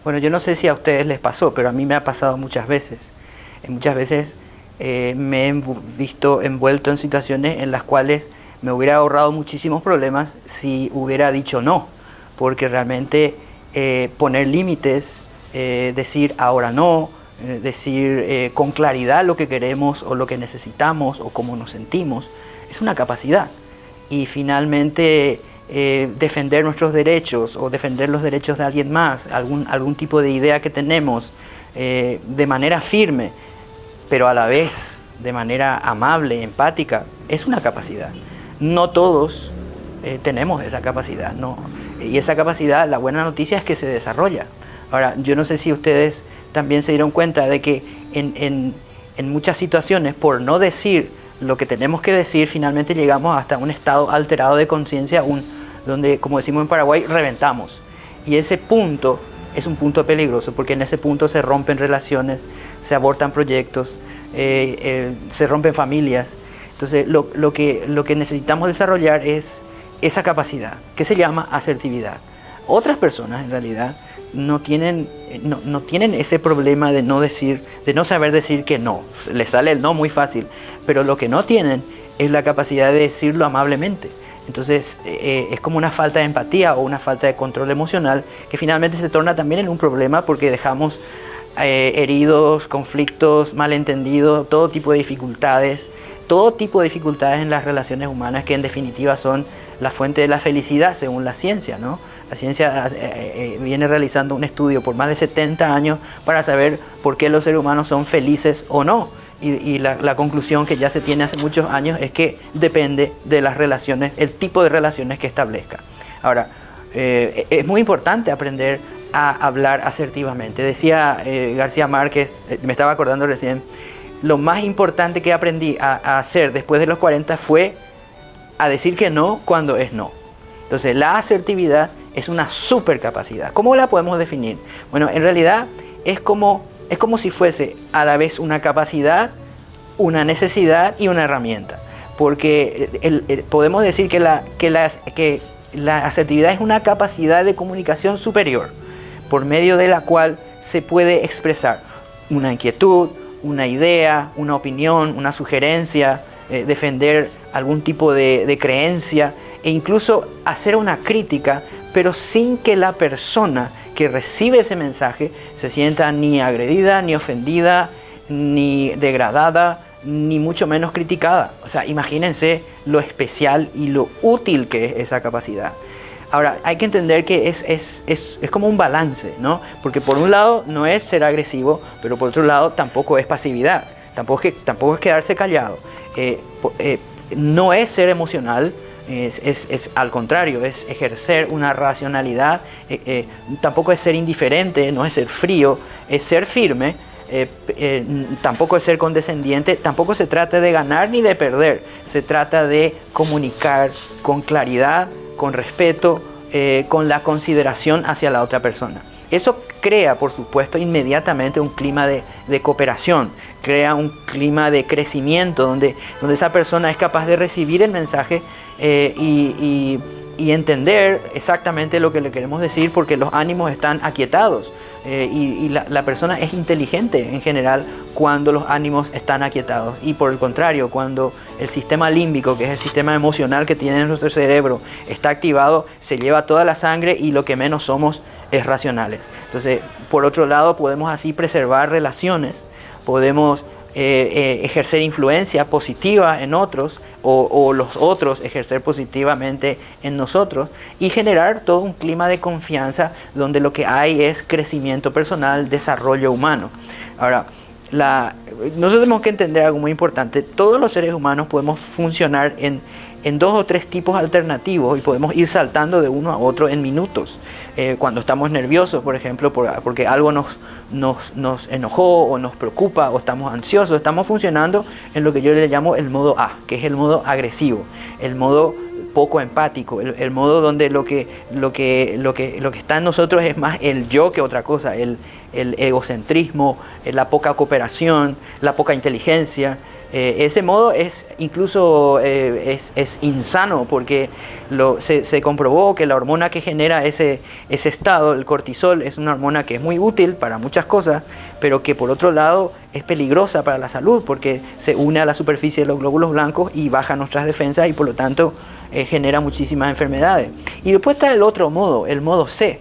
Bueno, yo no sé si a ustedes les pasó, pero a mí me ha pasado muchas veces. Muchas veces me he visto envuelto en situaciones en las cuales me hubiera ahorrado muchísimos problemas si hubiera dicho no, porque realmente poner límites, decir ahora no, decir con claridad lo que queremos o lo que necesitamos o cómo nos sentimos, es una capacidad. Y finalmente defender nuestros derechos o defender los derechos de alguien más, algún tipo de idea que tenemos de manera firme, pero a la vez de manera amable, empática, es una capacidad. No todos tenemos esa capacidad, ¿no? Y esa capacidad, la buena noticia es que se desarrolla. Ahora, yo no sé si ustedes también se dieron cuenta de que en muchas situaciones, por no decir lo que tenemos que decir, finalmente llegamos hasta un estado alterado de conciencia, donde, como decimos en Paraguay, reventamos. Y ese punto es un punto peligroso, porque en ese punto se rompen relaciones, se abortan proyectos, se rompen familias. Entonces, lo que necesitamos desarrollar es esa capacidad, que se llama asertividad. Otras personas, en realidad, no tienen ese problema de no saber decir que no. Les sale el no muy fácil, pero lo que no tienen es la capacidad de decirlo amablemente. Entonces es como una falta de empatía o una falta de control emocional que finalmente se torna también en un problema, porque dejamos heridos, conflictos, malentendidos, todo tipo de dificultades en las relaciones humanas, que en definitiva son la fuente de la felicidad según la ciencia, ¿no? La ciencia viene realizando un estudio por más de 70 años para saber por qué los seres humanos son felices o no. Y la conclusión que ya se tiene hace muchos años es que depende de las relaciones, el tipo de relaciones que establezca. Ahora, es muy importante aprender a hablar asertivamente. Decía García Márquez, me estaba acordando recién, lo más importante que aprendí a hacer después de los 40 fue a decir que no cuando es no. Entonces, la asertividad es una supercapacidad. ¿Cómo la podemos definir? Bueno, en realidad es como si fuese a la vez una capacidad, una necesidad y una herramienta. Porque podemos decir que la asertividad es una capacidad de comunicación superior, por medio de la cual se puede expresar una inquietud, una idea, una opinión, una sugerencia, defender algún tipo de creencia e incluso hacer una crítica, pero sin que la persona que recibe ese mensaje se sienta ni agredida, ni ofendida, ni degradada, ni mucho menos criticada. O sea, imagínense lo especial y lo útil que es esa capacidad. Ahora, hay que entender que es como un balance, ¿no? Porque por un lado no es ser agresivo, pero por otro lado tampoco es pasividad, tampoco es quedarse callado. No es ser emocional, es al contrario, es ejercer una racionalidad. Tampoco es ser indiferente, no es ser frío, es ser firme. Tampoco es ser condescendiente, tampoco se trata de ganar ni de perder, se trata de comunicar con claridad, con respeto, con la consideración hacia la otra persona. Eso crea, por supuesto, inmediatamente un clima de cooperación, crea un clima de crecimiento donde esa persona es capaz de recibir el mensaje y entender exactamente lo que le queremos decir, porque los ánimos están aquietados. Y la persona es inteligente en general cuando los ánimos están aquietados, y por el contrario, cuando el sistema límbico, que es el sistema emocional que tiene nuestro cerebro, está activado, se lleva toda la sangre y lo que menos somos es racionales. Entonces, por otro lado, podemos así preservar relaciones, podemos ejercer influencia positiva en otros, o los otros ejercer positivamente en nosotros, y generar todo un clima de confianza donde lo que hay es crecimiento personal, desarrollo humano. Ahora, nosotros tenemos que entender algo muy importante. Todos los seres humanos podemos funcionar en 2 o 3 tipos alternativos y podemos ir saltando de uno a otro en minutos. Cuando estamos nerviosos, por ejemplo, porque algo nos enojó o nos preocupa o estamos ansiosos, estamos funcionando en lo que yo le llamo el modo A, que es el modo agresivo, el modo poco empático, el modo donde lo que está en nosotros es más el yo que otra cosa, el egocentrismo, la poca cooperación, la poca inteligencia. Ese modo es incluso es insano porque se comprobó que la hormona que genera ese estado, el cortisol, es una hormona que es muy útil para muchas cosas, pero que por otro lado es peligrosa para la salud porque se une a la superficie de los glóbulos blancos y baja nuestras defensas y por lo tanto genera muchísimas enfermedades. Y después está el otro modo, el modo C,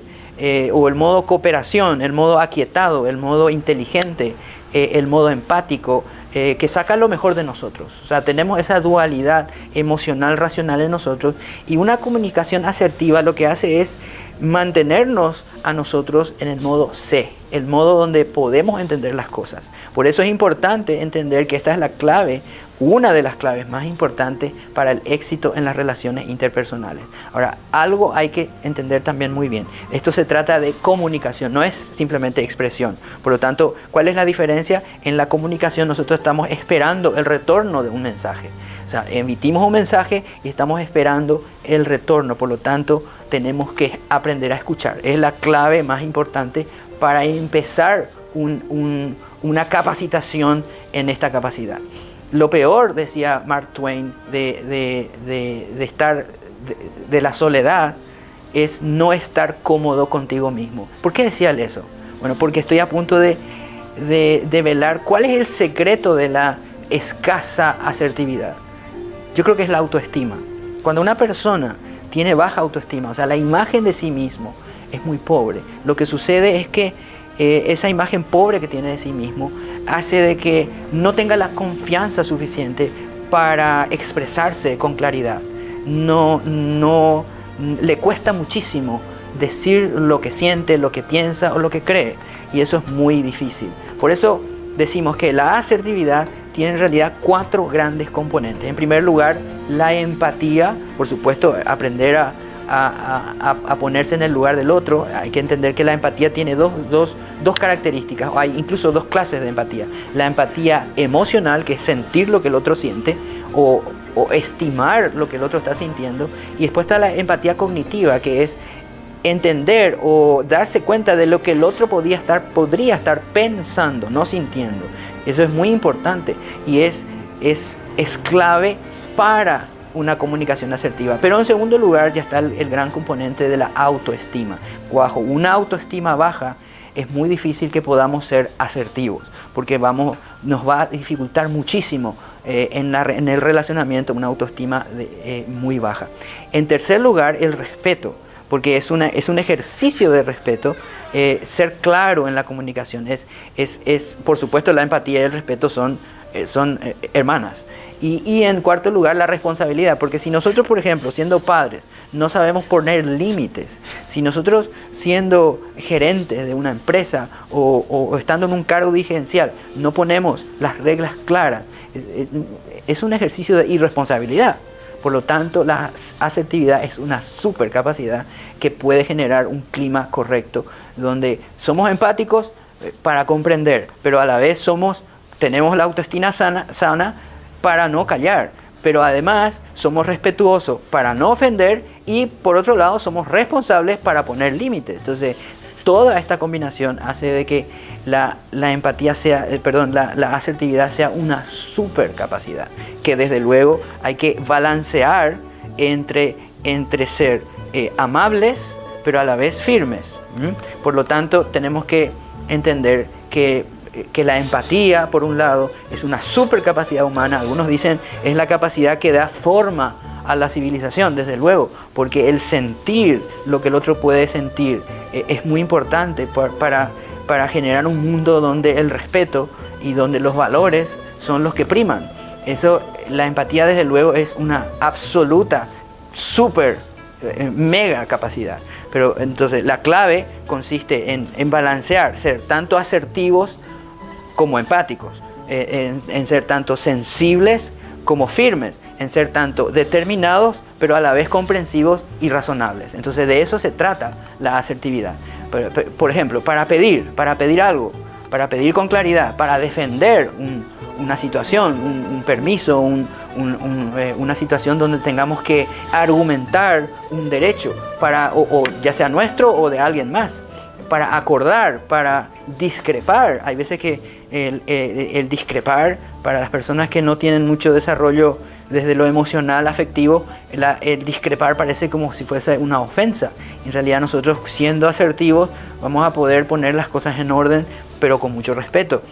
o el modo cooperación, el modo aquietado, el modo inteligente, el modo empático, que saca lo mejor de nosotros. O sea, tenemos esa dualidad emocional, racional en nosotros, y una comunicación asertiva lo que hace es mantenernos a nosotros en el modo C, el modo donde podemos entender las cosas. Por eso es importante entender que esta es la clave, una de las claves más importantes para el éxito en las relaciones interpersonales. Ahora, algo hay que entender también muy bien. Esto se trata de comunicación, no es simplemente expresión. Por lo tanto, ¿cuál es la diferencia? En la comunicación nosotros estamos esperando el retorno de un mensaje. O sea, emitimos un mensaje y estamos esperando el retorno. Por lo tanto, tenemos que aprender a escuchar. Es la clave más importante para empezar una capacitación en esta capacidad. Lo peor, decía Mark Twain, de la soledad es no estar cómodo contigo mismo. ¿Por qué decía él eso? Bueno, porque estoy a punto de velar cuál es el secreto de la escasa asertividad. Yo creo que es la autoestima. Cuando una persona tiene baja autoestima, o sea, la imagen de sí mismo es muy pobre, lo que sucede es que esa imagen pobre que tiene de sí mismo hace de que no tenga la confianza suficiente para expresarse con claridad. No le cuesta muchísimo decir lo que siente, lo que piensa o lo que cree, y eso es muy difícil. Por eso decimos que la asertividad tiene en realidad 4 grandes componentes. En primer lugar, la empatía, por supuesto, aprender a ponerse en el lugar del otro. Hay que entender que la empatía tiene dos características, o hay incluso 2 clases de empatía. La empatía emocional, que es sentir lo que el otro siente, o estimar lo que el otro está sintiendo. Y después está la empatía cognitiva, que es entender o darse cuenta de lo que el otro podría estar pensando, no sintiendo. Eso es muy importante y es clave para una comunicación asertiva. Pero en segundo lugar ya está el gran componente de la autoestima. Bajo una autoestima baja es muy difícil que podamos ser asertivos, porque nos va a dificultar muchísimo en el relacionamiento una autoestima muy baja. En tercer lugar, el respeto, porque es un ejercicio de respeto. Ser claro en la comunicación por supuesto, la empatía y el respeto son hermanas. Y en cuarto lugar, la responsabilidad, porque si nosotros, por ejemplo, siendo padres, no sabemos poner límites, si nosotros siendo gerentes de una empresa o estando en un cargo dirigencial no ponemos las reglas claras, es un ejercicio de irresponsabilidad. Por lo tanto, la asertividad es una super capacidad que puede generar un clima correcto, donde somos empáticos para comprender, pero a la vez tenemos la autoestima sana para no callar, pero además somos respetuosos para no ofender y por otro lado somos responsables para poner límites. Entonces, toda esta combinación hace de que la asertividad sea una super capacidad, que desde luego hay que balancear entre ser amables, pero a la vez firmes. Por lo tanto, tenemos que entender que la empatía, por un lado, es una super capacidad humana. Algunos dicen es la capacidad que da forma a la civilización, desde luego, porque el sentir lo que el otro puede sentir es muy importante para generar un mundo donde el respeto y donde los valores son los que priman. La empatía, desde luego, es una absoluta, super, mega capacidad. Pero entonces la clave consiste en balancear, ser tanto asertivos como empáticos, en ser tanto sensibles como firmes, en ser tanto determinados pero a la vez comprensivos y razonables. Entonces de eso se trata la asertividad. Por ejemplo, para pedir algo, para pedir con claridad, para defender una situación, un permiso, una situación donde tengamos que argumentar un derecho, o ya sea nuestro o de alguien más. para acordar, para discrepar. Hay veces que el discrepar, para las personas que no tienen mucho desarrollo desde lo emocional, afectivo, el discrepar parece como si fuese una ofensa. En realidad nosotros, siendo asertivos, vamos a poder poner las cosas en orden, pero con mucho respeto.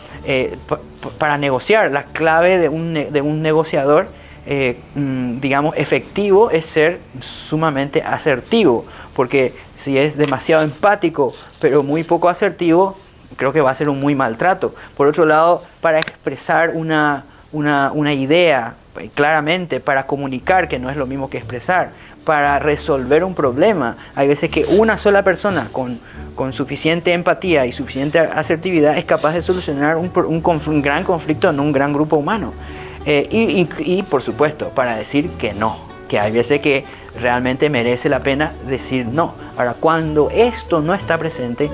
Para negociar, la clave de un negociador, digamos, efectivo, es ser sumamente asertivo, porque si es demasiado empático pero muy poco asertivo, creo que va a ser un muy maltrato. Por otro lado, para expresar una idea claramente, para comunicar, que no es lo mismo que expresar, para resolver un problema, hay veces que una sola persona con suficiente empatía y suficiente asertividad es capaz de solucionar un gran conflicto en un gran grupo humano. Y por supuesto, para decir que no, que hay veces que realmente merece la pena decir no. Ahora, cuando esto no está presente,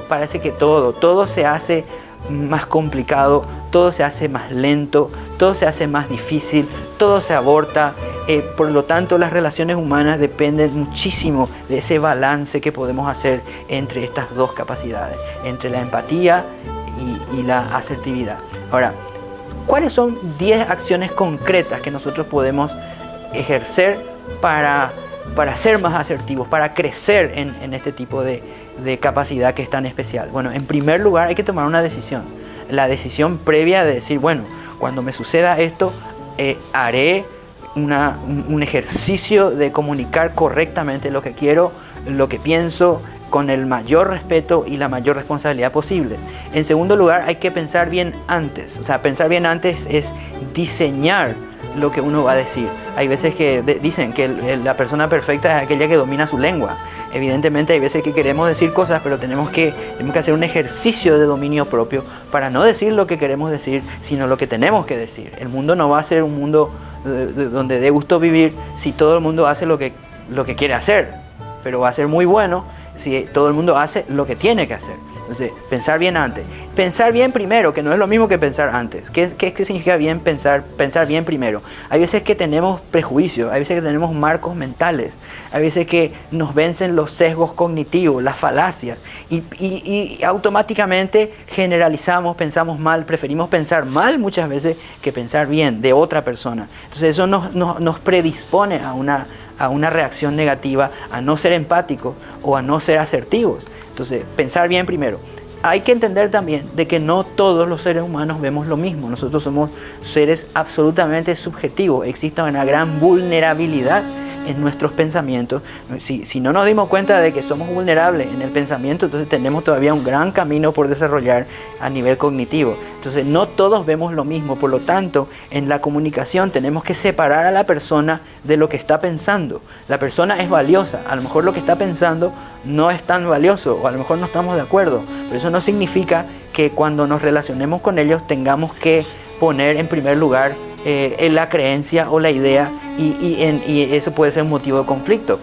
parece que todo se hace más complicado, todo se hace más lento, todo se hace más difícil, todo se aborta. Por lo tanto, las relaciones humanas dependen muchísimo de ese balance que podemos hacer entre estas dos capacidades, entre la empatía y la asertividad. Ahora, ¿cuáles son 10 acciones concretas que nosotros podemos ejercer para ser más asertivos, para crecer en este tipo de capacidad que es tan especial? Bueno, en primer lugar hay que tomar una decisión. La decisión previa de decir, bueno, cuando me suceda esto, haré un ejercicio de comunicar correctamente lo que quiero, lo que pienso, con el mayor respeto y la mayor responsabilidad posible. En segundo lugar, hay que pensar bien antes. O sea, pensar bien antes es diseñar lo que uno va a decir. Hay veces que dicen que la persona perfecta es aquella que domina su lengua. Evidentemente hay veces que queremos decir cosas, pero tenemos que hacer un ejercicio de dominio propio para no decir lo que queremos decir, sino lo que tenemos que decir. El mundo no va a ser un mundo donde dé gusto vivir si todo el mundo hace lo que quiere hacer, pero va a ser muy bueno si todo el mundo hace lo que tiene que hacer. Entonces, pensar bien antes. Pensar bien primero, que no es lo mismo que pensar antes. ¿Qué significa bien pensar bien primero? Hay veces que tenemos prejuicios, hay veces que tenemos marcos mentales, hay veces que nos vencen los sesgos cognitivos, las falacias, y automáticamente generalizamos, pensamos mal, preferimos pensar mal muchas veces que pensar bien de otra persona. Entonces eso nos predispone a una reacción negativa, a no ser empáticos o a no ser asertivos. Entonces, pensar bien primero. Hay que entender también de que no todos los seres humanos vemos lo mismo. Nosotros somos seres absolutamente subjetivos. Existe una gran vulnerabilidad en nuestros pensamientos. Si no nos dimos cuenta de que somos vulnerables en el pensamiento, entonces tenemos todavía un gran camino por desarrollar a nivel cognitivo. Entonces no todos vemos lo mismo, por lo tanto en la comunicación tenemos que separar a la persona de lo que está pensando. La persona es valiosa, a lo mejor lo que está pensando no es tan valioso o a lo mejor no estamos de acuerdo, pero eso no significa que cuando nos relacionemos con ellos tengamos que poner en primer lugar en la creencia o la idea y eso puede ser un motivo de conflicto.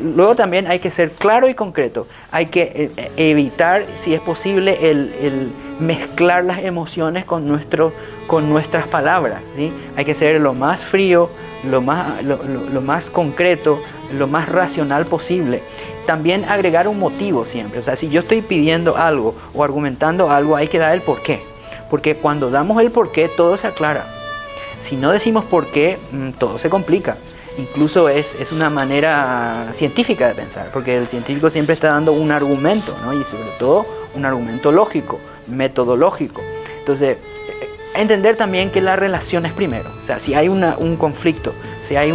Luego también hay que ser claro y concreto. Hay que evitar, si es posible, el mezclar las emociones con nuestras palabras, ¿sí? Hay que ser lo más frío, lo más concreto, lo más racional posible. También agregar un motivo siempre. O sea, si yo estoy pidiendo algo o argumentando algo, hay que dar el porqué. Porque cuando damos el porqué, todo se aclara. Si no decimos por qué, todo se complica. Incluso es una manera científica de pensar, porque el científico siempre está dando un argumento, ¿no? Y sobre todo un argumento lógico, metodológico. Entonces, entender también que la relación es primero. O sea, si hay un conflicto, si hay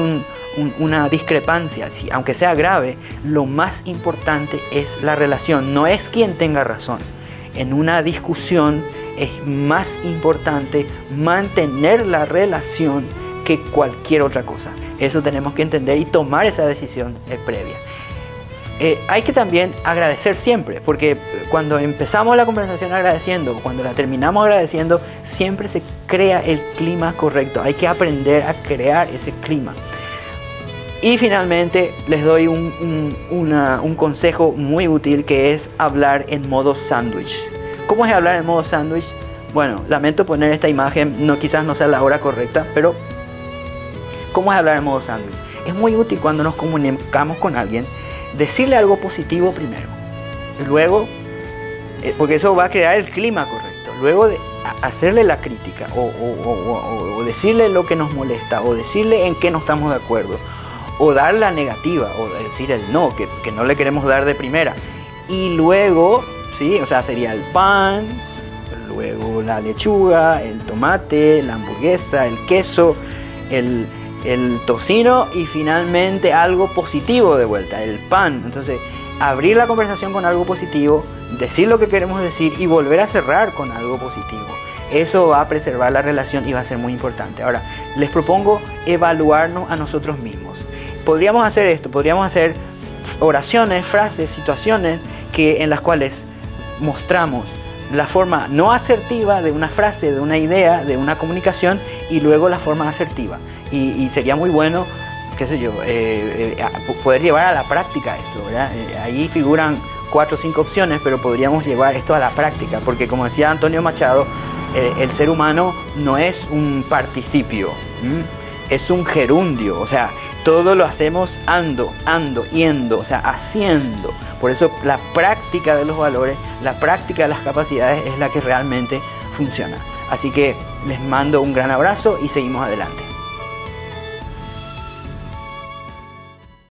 una discrepancia, aunque sea grave, lo más importante es la relación, no es quien tenga razón. En una discusión es más importante mantener la relación que cualquier otra cosa. Eso tenemos que entender y tomar esa decisión previa. Hay que también agradecer siempre, porque cuando empezamos la conversación agradeciendo, cuando la terminamos agradeciendo, siempre se crea el clima correcto. Hay que aprender a crear ese clima. Y finalmente les doy un consejo muy útil, que es hablar en modo sándwich. ¿Cómo es hablar en modo sándwich? Bueno, lamento poner esta imagen, quizás no sea la hora correcta, pero ¿cómo es hablar en modo sándwich? Es muy útil cuando nos comunicamos con alguien, decirle algo positivo primero. Luego, porque eso va a crear el clima correcto. Luego de hacerle la crítica o decirle lo que nos molesta o decirle en qué no estamos de acuerdo o dar la negativa o decir el no, que no le queremos dar de primera. Y luego, ¿sí? O sea, sería el pan, luego la lechuga, el tomate, la hamburguesa, el queso, el tocino y finalmente algo positivo de vuelta, el pan. Entonces, abrir la conversación con algo positivo, decir lo que queremos decir y volver a cerrar con algo positivo. Eso va a preservar la relación y va a ser muy importante. Ahora, les propongo evaluarnos a nosotros mismos. Podríamos hacer esto, podríamos hacer oraciones, frases, situaciones en las cuales mostramos la forma no asertiva de una frase, de una idea, de una comunicación y luego la forma asertiva. Y sería muy bueno, qué sé yo, poder llevar a la práctica esto, ¿verdad? Ahí figuran 4 o 5 opciones, pero podríamos llevar esto a la práctica, porque como decía Antonio Machado, el ser humano no es un participio, es un gerundio, o sea, todo lo hacemos ando, yendo, o sea, haciendo. Por eso la práctica de los valores, la práctica de las capacidades es la que realmente funciona. Así que les mando un gran abrazo y seguimos adelante.